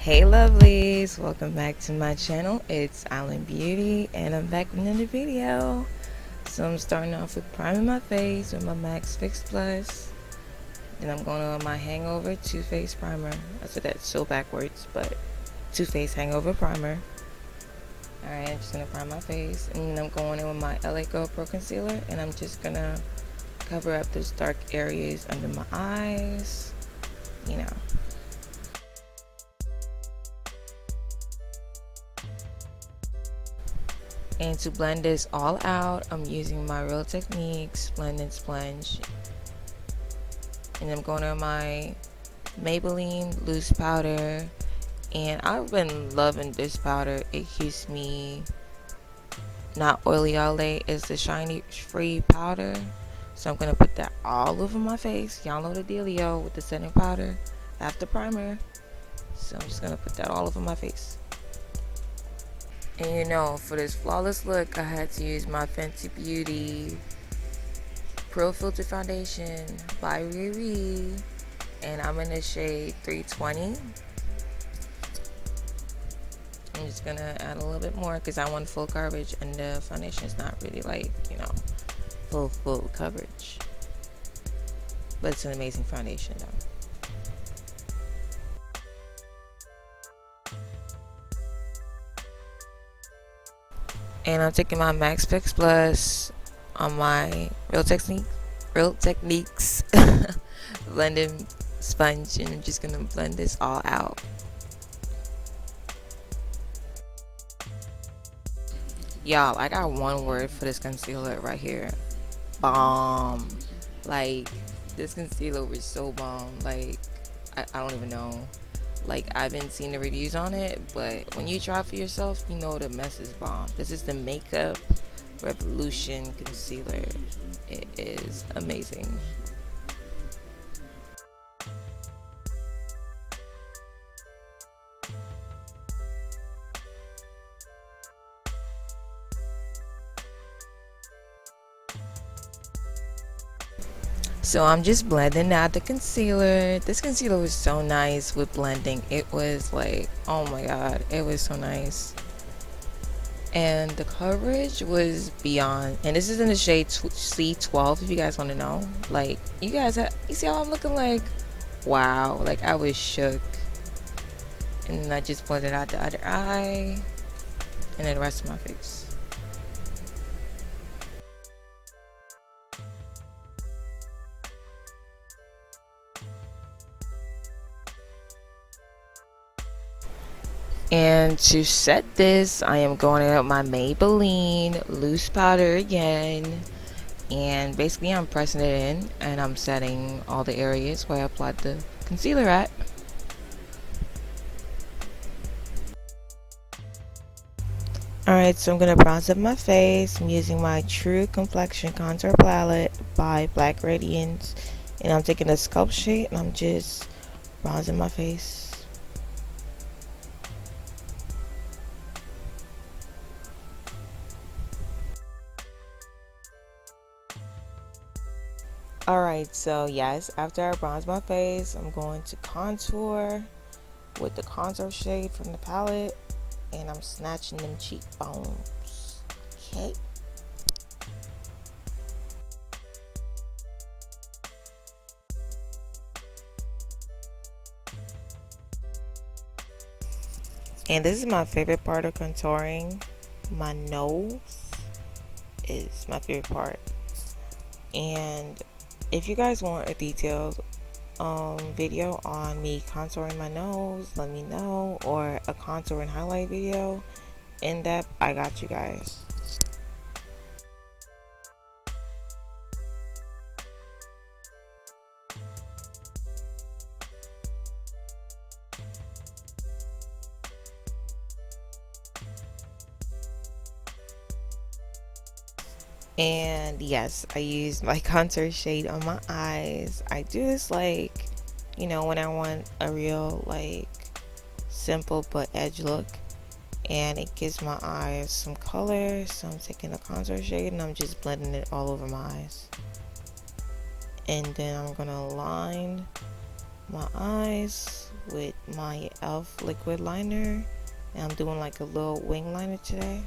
Hey lovelies, welcome back to my channel. It's Island Beauty and I'm back with another video. So I'm starting off with priming my face with my Max Fix Plus. Then I'm going on my Hangover Too Faced Primer. I said that so backwards, but Too Faced Hangover Primer. Alright, I'm just going to prime my face. And then I'm going in with my LA Girl Pro Concealer. And I'm just going to cover up those dark areas under my eyes. You know. And to blend this all out, I'm using my Real Techniques blending sponge. And I'm going on my Maybelline loose powder. And I've been loving this powder. It keeps me not oily all day. It's the shiny free powder. So I'm going to put that all over my face. Y'all know the dealio with the setting powder after primer. So I'm just going to put that all over my face. And you know, for this flawless look, I had to use my Fenty Beauty Pro Filter Foundation by Riri. And I'm in the shade 320. I'm just going to add a little bit more because I want full coverage. And the foundation is not really like, you know, full coverage. But it's an amazing foundation though. And I'm taking my Max Fix Plus on my Real Techniques blending sponge, and I'm just gonna blend this all out. Y'all, I got one word for this concealer right here: bomb. Like, this concealer was so bomb. Like, I don't even know. Like, I've been seeing the reviews on it, but when you try it for yourself, you know the mess is bomb. This is the Makeup Revolution concealer. It is amazing. So I'm just blending out the concealer. This concealer was so nice with blending. It was like, oh my god, it was so nice. And the coverage was beyond. And this is in the shade C12 if you guys want to know. Like, you see how I'm looking? Like, wow, like I was shook. And then I just blended out the other eye and then the rest of my face. And to set this, I am going in with my Maybelline loose powder again. And basically I'm pressing it in and I'm setting all the areas where I applied the concealer at. Alright, so I'm going to bronze up my face. I'm using my True Complexion Contour Palette by Black Radiance. And I'm taking the Sculpt shade and I'm just bronzing my face. Alright, so yes, after I bronze my face, I'm going to contour with the contour shade from the palette, and I'm snatching them cheekbones. Okay. And this is my favorite part of contouring. My nose is my favorite part. And if you guys want a detailed video on me contouring my nose, let me know, or a contour and highlight video in depth, I got you guys. And yes, I use my contour shade on my eyes. I do this like, you know, when I want a real like simple but edge look, and it gives my eyes some color. So I'm taking the contour shade and I'm just blending it all over my eyes. And then I'm gonna line my eyes with my e.l.f. liquid liner, and I'm doing like a little wing liner today.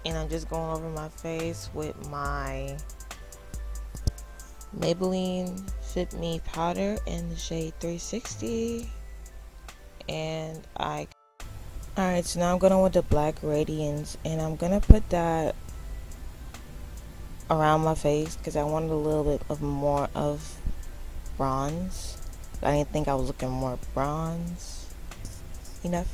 And I'm just going over my face with my Maybelline Fit Me powder in the shade 360. And alright, so now I'm going with the black radiance, and I'm gonna put that around my face because I wanted a little bit of more of bronze. I didn't think I was looking more bronze enough.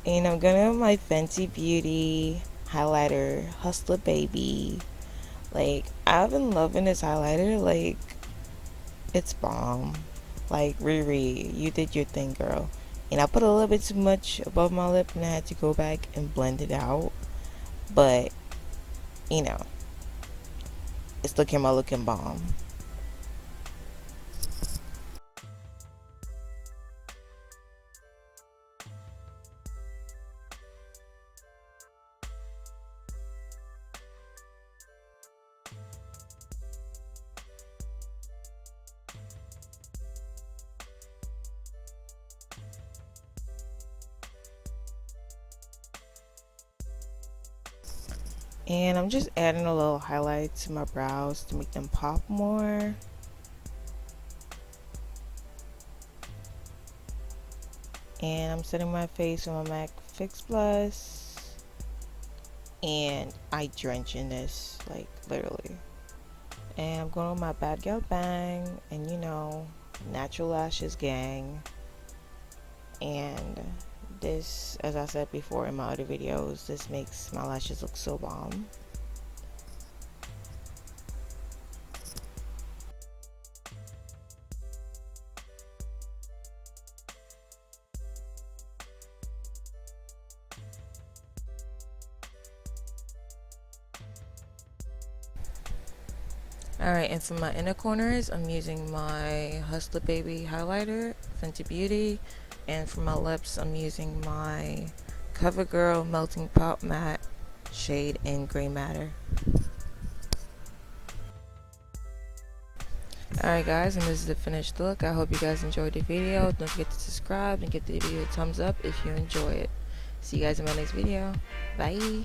And I'm gonna have my Fenty Beauty highlighter, Hustler Baby. Like, I've been loving this highlighter. Like, it's bomb. Like, Riri, you did your thing, girl. And I put a little bit too much above my lip, and I had to go back and blend it out. But, you know, it's looking bomb. And I'm just adding a little highlight to my brows to make them pop more. And I'm setting my face with my MAC Fix Plus. And I drench in this, like, literally. And I'm going with my Bad Girl Bang. And, you know, natural lashes gang. And this, as I said before in my other videos, this makes my lashes look so bomb. Alright, and for my inner corners, I'm using my Hustler Baby highlighter, Fenty Beauty. And for my lips, I'm using my CoverGirl Melting Pot Matte shade in Gray Matter. Alright guys, and this is the finished look. I hope you guys enjoyed the video. Don't forget to subscribe and give the video a thumbs up if you enjoy it. See you guys in my next video. Bye!